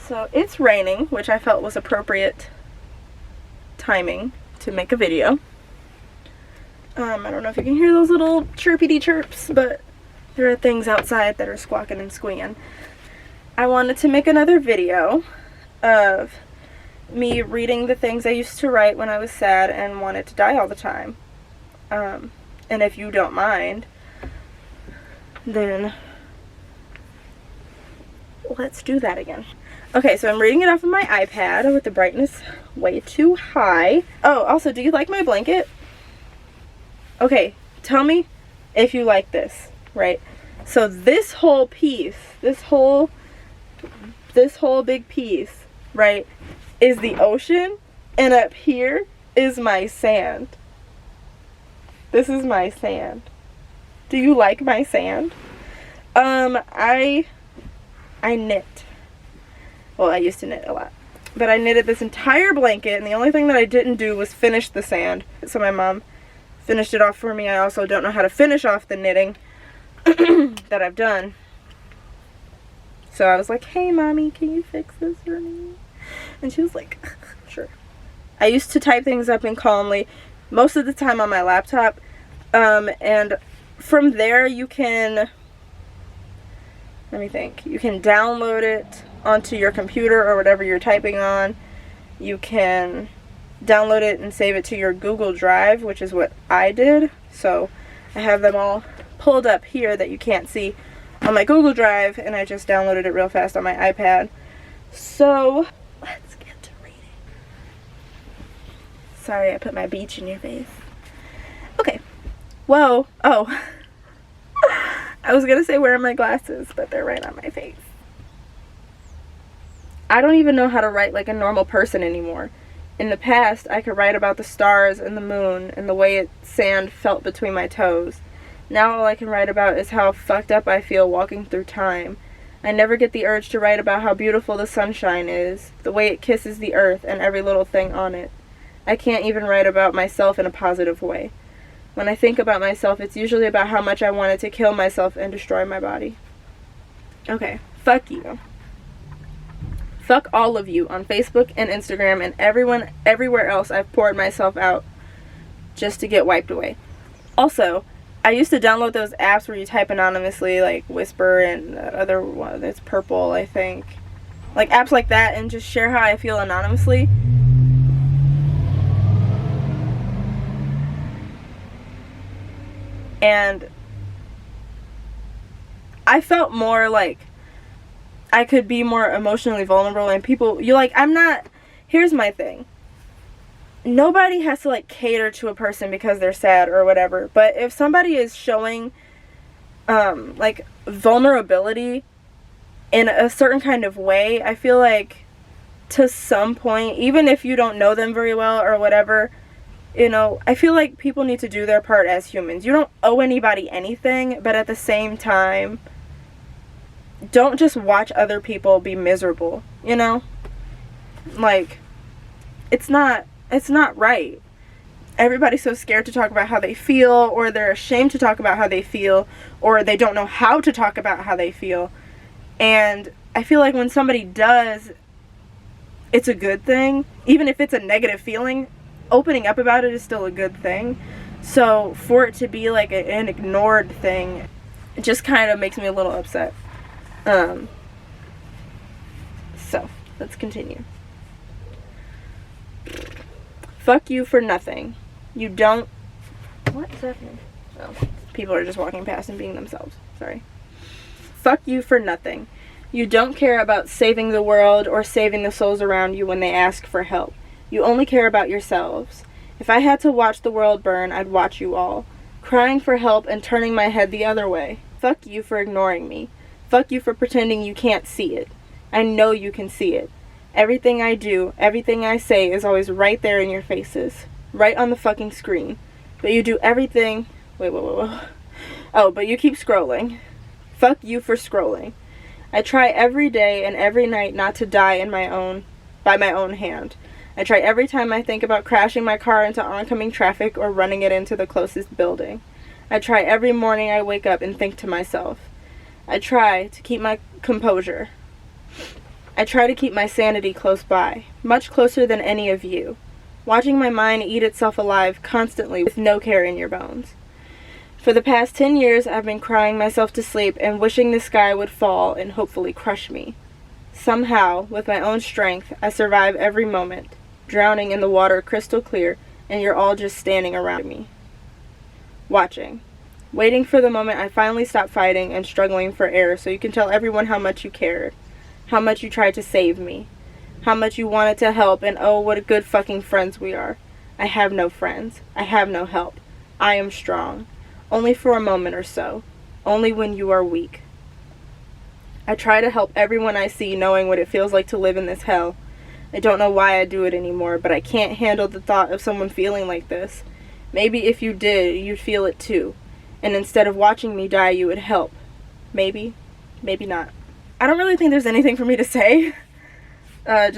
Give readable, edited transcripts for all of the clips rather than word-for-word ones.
So it's raining, which I felt was appropriate timing to make a video. I don't know if you can hear those little chirpity chirps, but there are things outside that are squawking and squeaking. I wanted to make another video of me reading the things I used to write when I was sad and wanted to die all the time. And if you don't mind, then let's do that again. Okay, so I'm reading it off of my iPad with the brightness way too high. Oh, also, do you like my blanket? Okay, tell me if you like this, right? So this whole piece, this whole big piece, right, is the ocean, and up here is my sand. This is my sand. Do you like my sand? I knit. Well, I used to knit a lot. But I knitted this entire blanket, and the only thing that I didn't do was finish the sand. So my mom finished it off for me. I also don't know how to finish off the knitting that I've done. So I was like, hey, Mommy, can you fix this for me? And she was like, sure. I used to type things up in Calmly, most of the time on my laptop. And from there, you can, let me think, you can download it onto your computer or whatever you're typing on. You can download it and save it to your Google Drive, which is what I did. So I have them all pulled up here that you can't see on my Google Drive, and I just downloaded it real fast on my iPad. So let's get to reading. Sorry, I put my beach in your face. Okay. Whoa. Oh. I was gonna say where are my glasses, but they're right on my face. I don't even know how to write like a normal person anymore. In the past, I could write about the stars and the moon and the way sand felt between my toes. Now all I can write about is how fucked up I feel walking through time. I never get the urge to write about how beautiful the sunshine is, the way it kisses the earth and every little thing on it. I can't even write about myself in a positive way. When I think about myself, it's usually about how much I wanted to kill myself and destroy my body. Okay, fuck you. Fuck all of you on Facebook and Instagram and everyone everywhere else I've poured myself out just to get wiped away. Also, I used to download those apps where you type anonymously, like Whisper and that other one that's Purple, I think. Like apps like that, and just share how I feel anonymously. And I felt more like I could be more emotionally vulnerable, and people, you're like, here's my thing. Nobody has to like cater to a person because they're sad or whatever, but if somebody is showing like vulnerability in a certain kind of way, I feel like to some point, even if you don't know them very well or whatever, you know, I feel like people need to do their part as humans. You don't owe anybody anything, but at the same time, don't just watch other people be miserable, you know? Like, it's not right. Everybody's so scared to talk about how they feel, or they're ashamed to talk about how they feel, or they don't know how to talk about how they feel. And I feel like when somebody does, it's a good thing. Even if it's a negative feeling, opening up about it is still a good thing. So for it to be like an ignored thing, it just kind of makes me a little upset. So let's continue. Fuck you for nothing. You don't... What is happening? Oh, people are just walking past and being themselves. Sorry. Fuck you for nothing. You don't care about saving the world or saving the souls around you when they ask for help. You only care about yourselves. If I had to watch the world burn, I'd watch you all, crying for help and turning my head the other way. Fuck you for ignoring me. Fuck you for pretending you can't see it. I know you can see it. Everything I do, everything I say is always right there in your faces. Right on the fucking screen. But you do everything... Wait. Oh, but you keep scrolling. Fuck you for scrolling. I try every day and every night not to die by my own hand. I try every time I think about crashing my car into oncoming traffic or running it into the closest building. I try every morning I wake up and think to myself. I try to keep my composure. I try to keep my sanity close by, much closer than any of you, watching my mind eat itself alive constantly with no care in your bones. For the past 10 years, I've been crying myself to sleep and wishing the sky would fall and hopefully crush me. Somehow, with my own strength, I survive every moment, drowning in the water crystal clear, and you're all just standing around me. Watching. Waiting for the moment I finally stop fighting and struggling for air so you can tell everyone how much you cared, how much you tried to save me, how much you wanted to help, and oh, what good fucking friends we are. I have no friends. I have no help. I am strong. Only for a moment or so. Only when you are weak. I try to help everyone I see knowing what it feels like to live in this hell. I don't know why I do it anymore, but I can't handle the thought of someone feeling like this. Maybe if you did, you'd feel it too. And instead of watching me die, you would help. Maybe. Maybe not. I don't really think there's anything for me to say. It's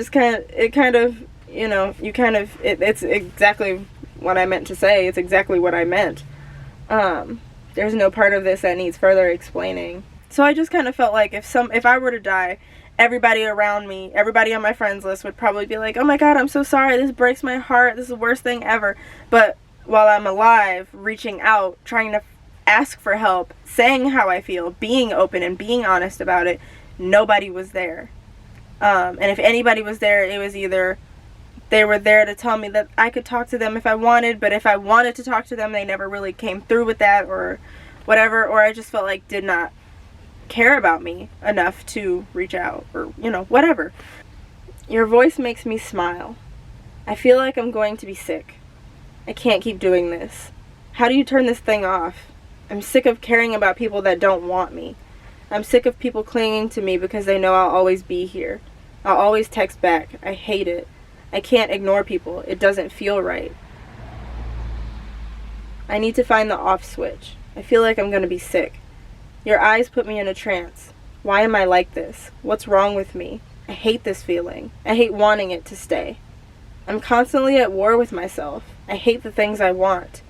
exactly what I meant to say. It's exactly what I meant. There's no part of this that needs further explaining. So I just kind of felt like if I were to die, everybody around me, everybody on my friends list would probably be like, oh my god, I'm so sorry, this breaks my heart, this is the worst thing ever. But while I'm alive, reaching out, trying to ask for help, saying how I feel, being open and being honest about it, nobody was there. And if anybody was there, it was either they were there to tell me that I could talk to them if I wanted, but if I wanted to talk to them, they never really came through with that or whatever, or I just felt like did not care about me enough to reach out or, whatever. Your voice makes me smile. I feel like I'm going to be sick. I can't keep doing this. How do you turn this thing off? I'm sick of caring about people that don't want me. I'm sick of people clinging to me because they know I'll always be here. I'll always text back. I hate it. I can't ignore people. It doesn't feel right. I need to find the off switch. I feel like I'm going to be sick. Your eyes put me in a trance. Why am I like this? What's wrong with me? I hate this feeling. I hate wanting it to stay. I'm constantly at war with myself. I hate the things I want.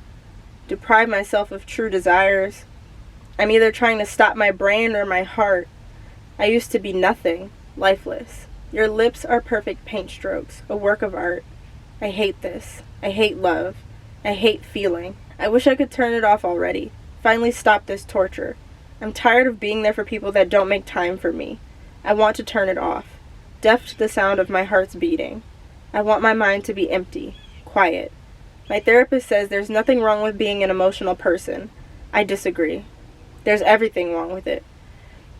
Deprive myself of true desires. I'm either trying to stop my brain or my heart. I used to be nothing, lifeless. Your lips are perfect paint strokes, a work of art. I hate this. I hate love. I hate feeling. I wish I could turn it off already. Finally stop this torture. I'm tired of being there for people that don't make time for me. I want to turn it off. Deaf to the sound of my heart's beating. I want my mind to be empty, quiet. My therapist says there's nothing wrong with being an emotional person. I disagree. There's everything wrong with it.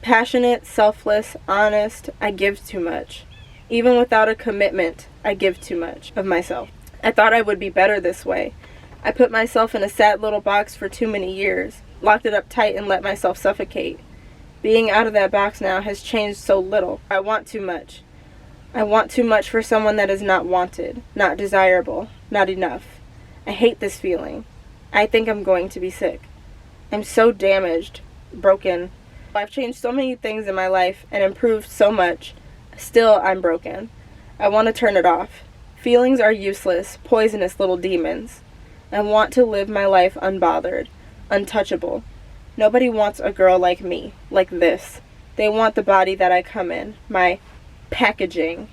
Passionate, selfless, honest, I give too much. Even without a commitment, I give too much of myself. I thought I would be better this way. I put myself in a sad little box for too many years, locked it up tight and let myself suffocate. Being out of that box now has changed so little. I want too much. I want too much for someone that is not wanted, not desirable, not enough. I hate this feeling. I think I'm going to be sick. I'm so damaged, broken. I've changed so many things in my life and improved so much. Still, I'm broken. I want to turn it off. Feelings are useless, poisonous little demons. I want to live my life unbothered, untouchable. Nobody wants a girl like me, like this. They want the body that I come in, my packaging.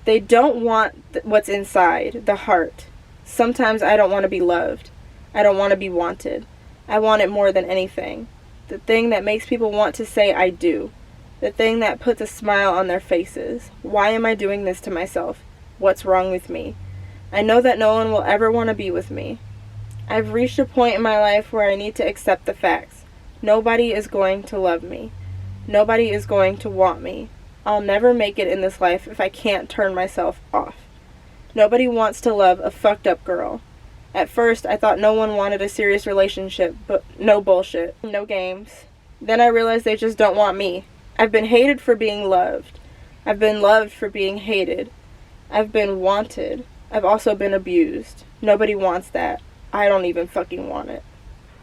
They don't want what's inside, the heart. Sometimes I don't want to be loved. I don't want to be wanted. I want it more than anything. The thing that makes people want to say I do. The thing that puts a smile on their faces. Why am I doing this to myself? What's wrong with me? I know that no one will ever want to be with me. I've reached a point in my life where I need to accept the facts. Nobody is going to love me. Nobody is going to want me. I'll never make it in this life if I can't turn myself off. Nobody wants to love a fucked up girl. At first, I thought no one wanted a serious relationship, but no bullshit, no games. Then I realized they just don't want me. I've been hated for being loved. I've been loved for being hated. I've been wanted. I've also been abused. Nobody wants that. I don't even fucking want it.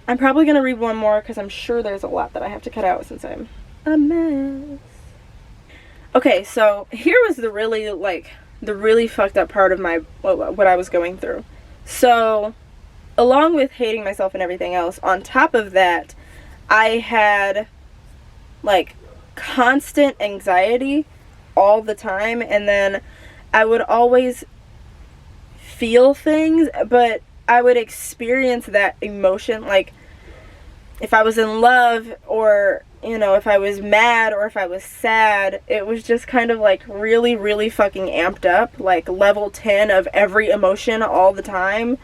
I'm probably going to read one more because I'm sure there's a lot that I have to cut out since I'm a mess. Okay, so here was the really fucked up part of what I was going through. So, along with hating myself and everything else, on top of that, I had, constant anxiety all the time, and then I would always feel things, but I would experience that emotion, like if I was in love, or if I was mad, or if I was sad, it was just kind of like really, really fucking amped up, like level 10 of every emotion all the time,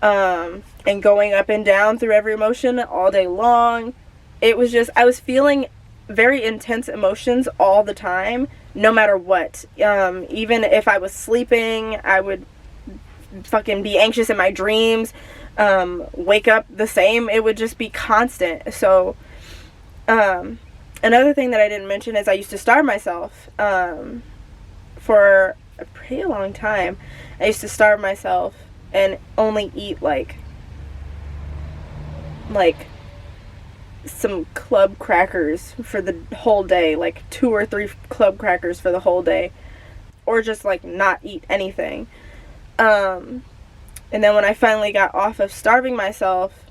and going up and down through every emotion all day long. It was just, I was feeling very intense emotions all the time, no matter what. Even if I was sleeping, I would fucking be anxious in my dreams, wake up the same. It would just be constant. So another thing that I didn't mention is I used to starve myself for a pretty long time. I used to starve myself and only eat like some club crackers for the whole day, like 2 or 3 club crackers for the whole day, or just like not eat anything. And then when I finally got off of starving myself,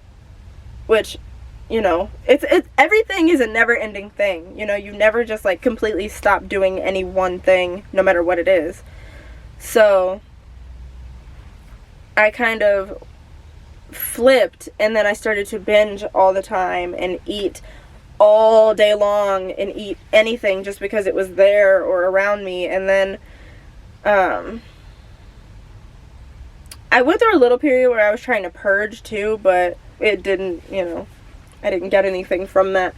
which, it's everything is a never-ending thing. You never just like completely stop doing any one thing, no matter what it is. So I kind of flipped, and then I started to binge all the time and eat all day long and eat anything just because it was there or around me. And then I went through a little period where I was trying to purge too, but it didn't, I didn't get anything from that.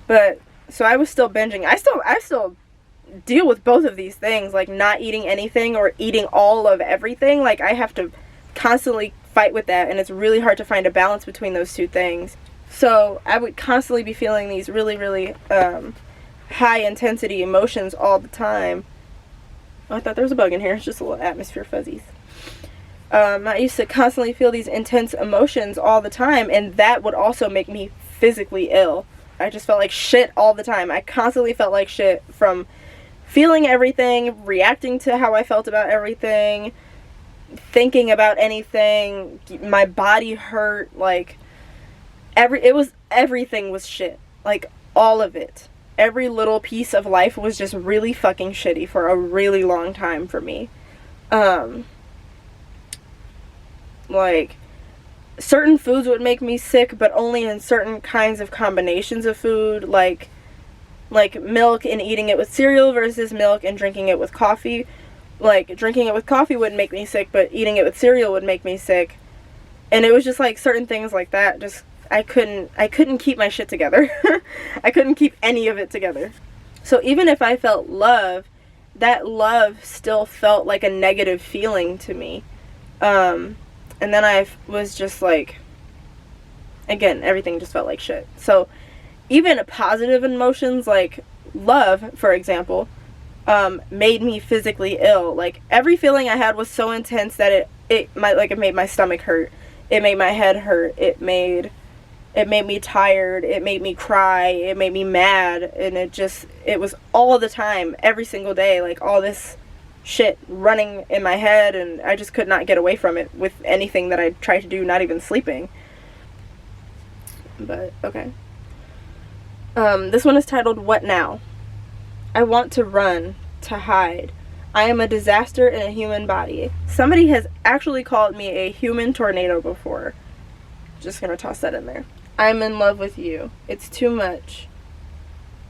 But so I was still binging. I still deal with both of these things, like not eating anything or eating all of everything. Like I have to constantly fight with that, and it's really hard to find a balance between those two things. So I would constantly be feeling these really, really high intensity emotions all the time. Oh, I thought there was a bug in here. It's just a little atmosphere fuzzies. I used to constantly feel these intense emotions all the time, and that would also make me physically ill. I just felt like shit all the time. I constantly felt like shit from feeling everything, reacting to how I felt about everything, thinking about anything. My body hurt, like everything was shit, like all of it. Every little piece of life was just really fucking shitty for a really long time for me. Like certain foods would make me sick, but only in certain kinds of combinations of food, like milk and eating it with cereal versus milk and drinking it with coffee. Like drinking it with coffee wouldn't make me sick, but eating it with cereal would make me sick. And it was just like certain things like that. Just I couldn't keep my shit together. I couldn't keep any of it together. So even if I felt love, that love still felt like a negative feeling to me. And then I was just like, again, everything just felt like shit. So even positive emotions like love, for example, made me physically ill. Like every feeling I had was so intense that it made my stomach hurt. It made my head hurt. It made me tired. It made me cry. It made me mad. And it was all the time, every single day, like all this shit running in my head, and I just could not get away from it with anything that I tried to do, not even sleeping. But, okay. This one is titled, What Now? I want to run, to hide. I am a disaster in a human body. Somebody has actually called me a human tornado before. Just gonna toss that in there. I'm in love with you. It's too much.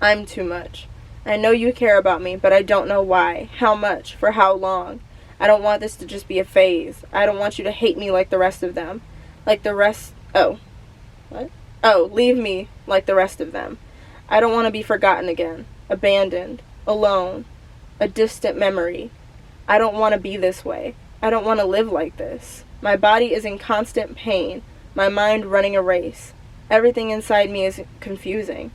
I'm too much. I know you care about me, but I don't know why, how much, for how long. I don't want this to just be a phase. I don't want you to hate me like the rest of them. Like the rest... Oh. What? Oh, leave me like the rest of them. I don't want to be forgotten again. Abandoned. Alone. A distant memory. I don't want to be this way. I don't want to live like this. My body is in constant pain. My mind running a race. Everything inside me is confusing.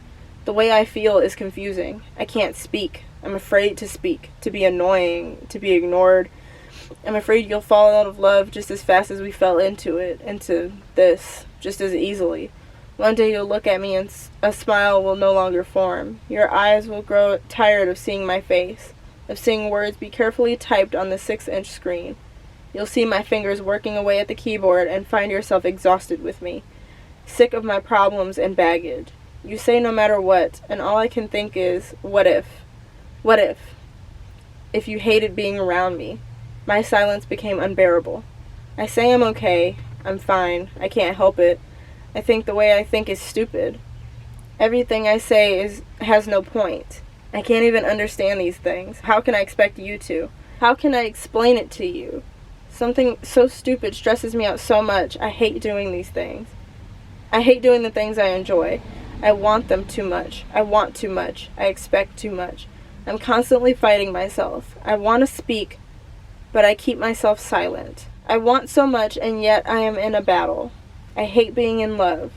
The way I feel is confusing. I can't speak. I'm afraid to speak, to be annoying, to be ignored. I'm afraid you'll fall out of love just as fast as we fell into this, just as easily. One day you'll look at me and a smile will no longer form. Your eyes will grow tired of seeing my face, of seeing words be carefully typed on the 6-inch screen. You'll see my fingers working away at the keyboard and find yourself exhausted with me, sick of my problems and baggage. You say no matter what, and all I can think is, what if? What if? if you hated being around me. My silence became unbearable. I say I'm okay, I'm fine, I can't help it. I think the way I think is stupid. Everything I say has no point. I can't even understand these things. How can I expect you to? How can I explain it to you? Something so stupid stresses me out so much. I hate doing these things. I hate doing the things I enjoy. I want them too much. I want too much. I expect too much. I'm constantly fighting myself. I want to speak, but I keep myself silent. I want so much, and yet I am in a battle. I hate being in love,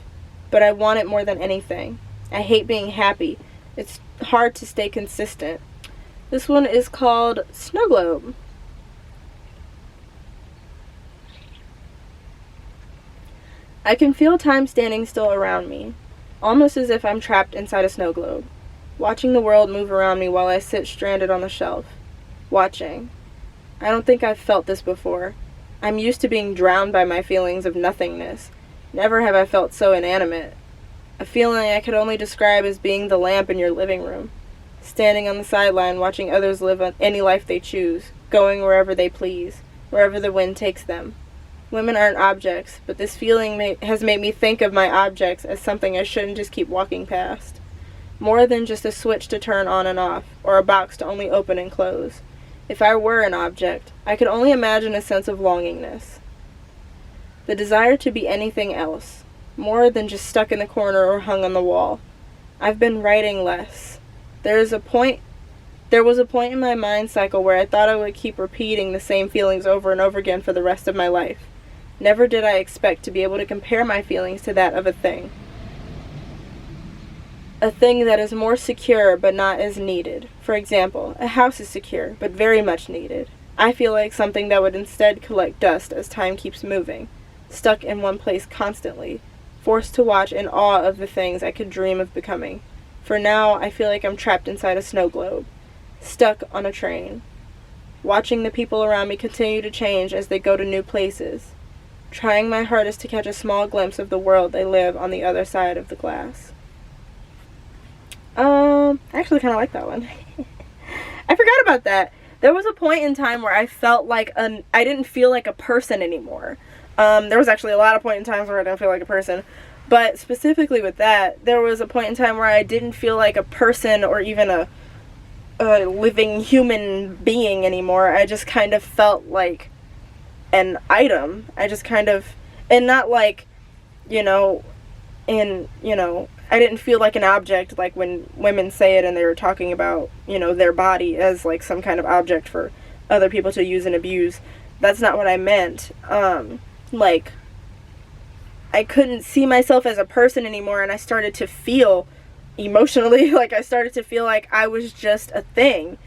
but I want it more than anything. I hate being happy. It's hard to stay consistent. This one is called Snow Globe. I can feel time standing still around me, almost as if I'm trapped inside a snow globe, watching the world move around me while I sit stranded on the shelf. Watching. I don't think I've felt this before. I'm used to being drowned by my feelings of nothingness. Never have I felt so inanimate. A feeling I could only describe as being the lamp in your living room, standing on the sideline watching others live any life they choose, going wherever they please, wherever the wind takes them. Women aren't objects, but this feeling has made me think of my objects as something I shouldn't just keep walking past. More than just a switch to turn on and off, or a box to only open and close. If I were an object, I could only imagine a sense of longingness. The desire to be anything else, more than just stuck in the corner or hung on the wall. I've been writing less. There was a point in my mind cycle where I thought I would keep repeating the same feelings over and over again for the rest of my life. Never did I expect to be able to compare my feelings to that of a thing. A thing that is more secure but not as needed. For example, a house is secure but very much needed. I feel like something that would instead collect dust as time keeps moving, stuck in one place constantly, forced to watch in awe of the things I could dream of becoming. For now, I feel like I'm trapped inside a snow globe, stuck on a train, watching the people around me continue to change as they go to new places, trying my hardest to catch a small glimpse of the world they live on the other side of the glass. I actually kind of like that one. I forgot about that. There was a point in time where I felt like I didn't feel like a person anymore. There was actually a lot of point in times where I didn't feel like a person. But specifically with that, there was a point in time where I didn't feel like a person or even a living human being anymore. I just kind of felt like an item. I just kind of, and not like, I didn't feel like an object, like when women say it and they were talking about, their body as like some kind of object for other people to use and abuse. That's not what I meant. Like, I couldn't see myself as a person anymore, and I started to feel emotionally, like I started to feel like I was just a thing.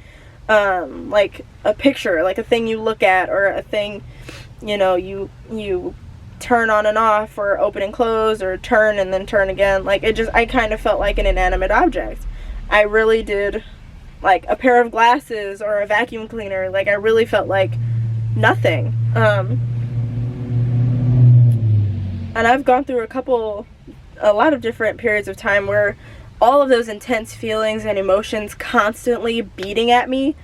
Like a picture, like a thing you look at, or a thing, you turn on and off, or open and close, or turn and then turn again. Like, I kind of felt like an inanimate object. I really did. Like a pair of glasses or a vacuum cleaner, like I really felt like nothing. And I've gone through a lot of different periods of time where all of those intense feelings and emotions constantly beating at me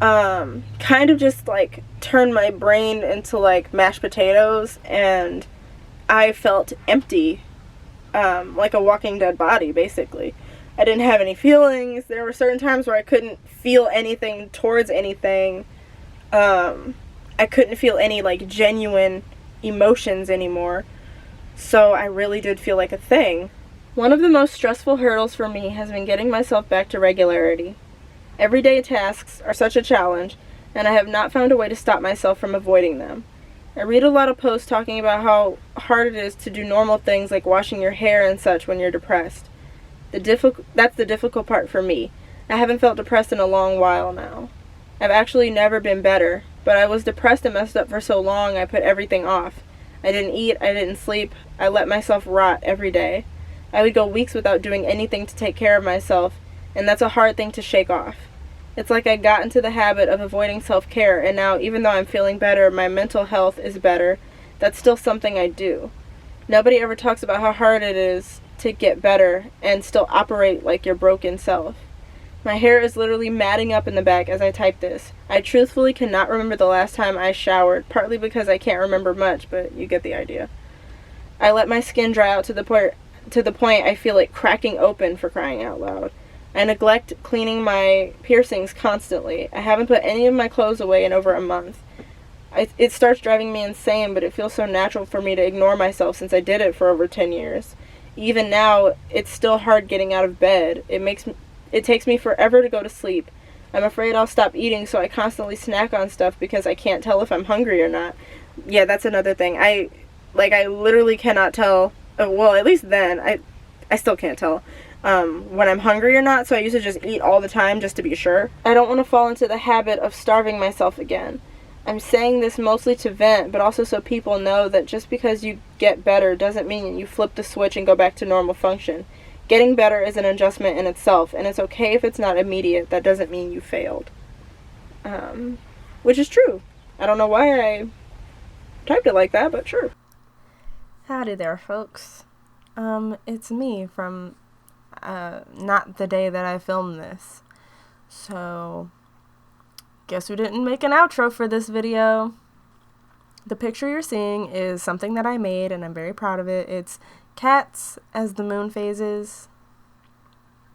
kind of just like turned my brain into like mashed potatoes, and I felt empty, like a walking dead body, basically. I didn't have any feelings. There were certain times where I couldn't feel anything towards anything. I couldn't feel any like genuine emotions anymore. So I really did feel like a thing. One of the most stressful hurdles for me has been getting myself back to regularity. Everyday tasks are such a challenge, and I have not found a way to stop myself from avoiding them. I read a lot of posts talking about how hard it is to do normal things like washing your hair and such when you're depressed. That's the difficult part for me. I haven't felt depressed in a long while now. I've actually never been better, but I was depressed and messed up for so long I put everything off. I didn't eat, I didn't sleep, I let myself rot every day. I would go weeks without doing anything to take care of myself, and that's a hard thing to shake off. It's like I got into the habit of avoiding self-care, and now, even though I'm feeling better, my mental health is better, that's still something I do. Nobody ever talks about how hard it is to get better and still operate like your broken self. My hair is literally matting up in the back as I type this. I truthfully cannot remember the last time I showered, partly because I can't remember much, but you get the idea. I let my skin dry out to the point I feel it cracking open, for crying out loud. I neglect cleaning my piercings constantly. I haven't put any of my clothes away in over a month. It starts driving me insane, but it feels so natural for me to ignore myself since I did it for over 10 years. Even now, it's still hard getting out of bed. It takes me forever to go to sleep. I'm afraid I'll stop eating, so I constantly snack on stuff because I can't tell if I'm hungry or not. Yeah, that's another thing. I literally cannot tell. Well, at least then, I still can't tell when I'm hungry or not, so I used to just eat all the time just to be sure. I don't want to fall into the habit of starving myself again. I'm saying this mostly to vent, but also so people know that just because you get better doesn't mean you flip the switch and go back to normal function. Getting better is an adjustment in itself, and it's okay if it's not immediate. That doesn't mean you failed. Which is true. I don't know why I typed it like that, but sure. Howdy there, folks. It's me from, not the day that I filmed this. So, guess we didn't make an outro for this video. The picture you're seeing is something that I made, and I'm very proud of it. It's cats as the moon phases.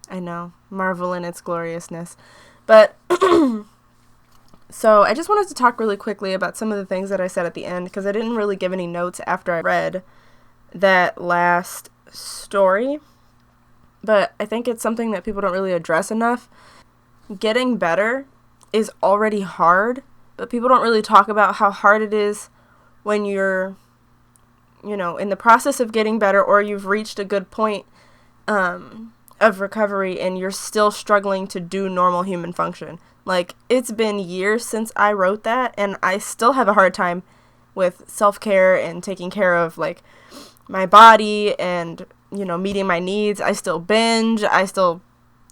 I know, marvel in its gloriousness. But, so I just wanted to talk really quickly about some of the things that I said at the end, because I didn't really give any notes after I read that last story. But I think it's something that people don't really address enough. Getting better is already hard, but people don't really talk about how hard it is when you're, in the process of getting better, or you've reached a good point of recovery and you're still struggling to do normal human function. Like, it's been years since I wrote that, and I still have a hard time with self-care and taking care of, like, my body and, meeting my needs. I still binge. I still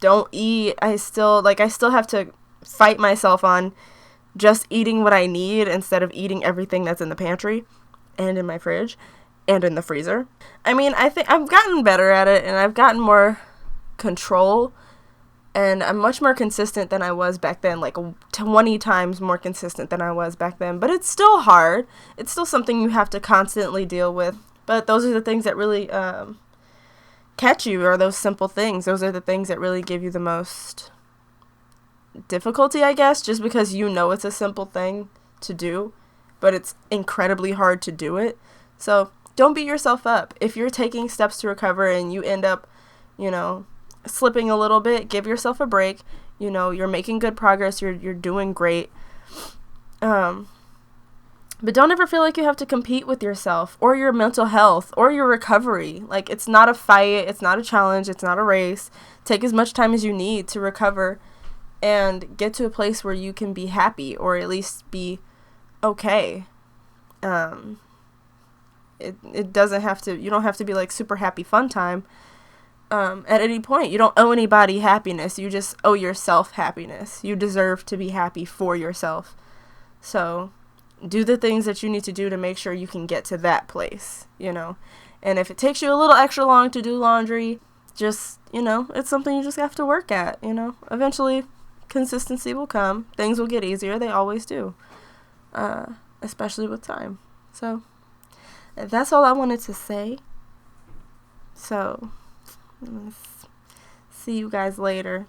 don't eat. I still have to fight myself on just eating what I need instead of eating everything that's in the pantry and in my fridge and in the freezer. I mean, I think I've gotten better at it, and I've gotten more control, and I'm much more consistent than I was back then, like 20 times more consistent than I was back then. But it's still hard. It's still something you have to constantly deal with. But those are the things that really catch you, are those simple things. Those are the things that really give you the most difficulty, I guess, just because it's a simple thing to do, but it's incredibly hard to do it. So don't beat yourself up. If you're taking steps to recover and you end up, slipping a little bit, give yourself a break. You're making good progress. You're doing great. But don't ever feel like you have to compete with yourself or your mental health or your recovery. Like, it's not a fight. It's not a challenge. It's not a race. Take as much time as you need to recover and get to a place where you can be happy, or at least be okay. It doesn't have to, you don't have to be like super happy fun time at any point. You don't owe anybody happiness. You just owe yourself happiness. You deserve to be happy for yourself. So do the things that you need to do to make sure you can get to that place, And if it takes you a little extra long to do laundry, just, it's something you just have to work at, Eventually, consistency will come. Things will get easier. They always do, especially with time. So that's all I wanted to say. So see you guys later.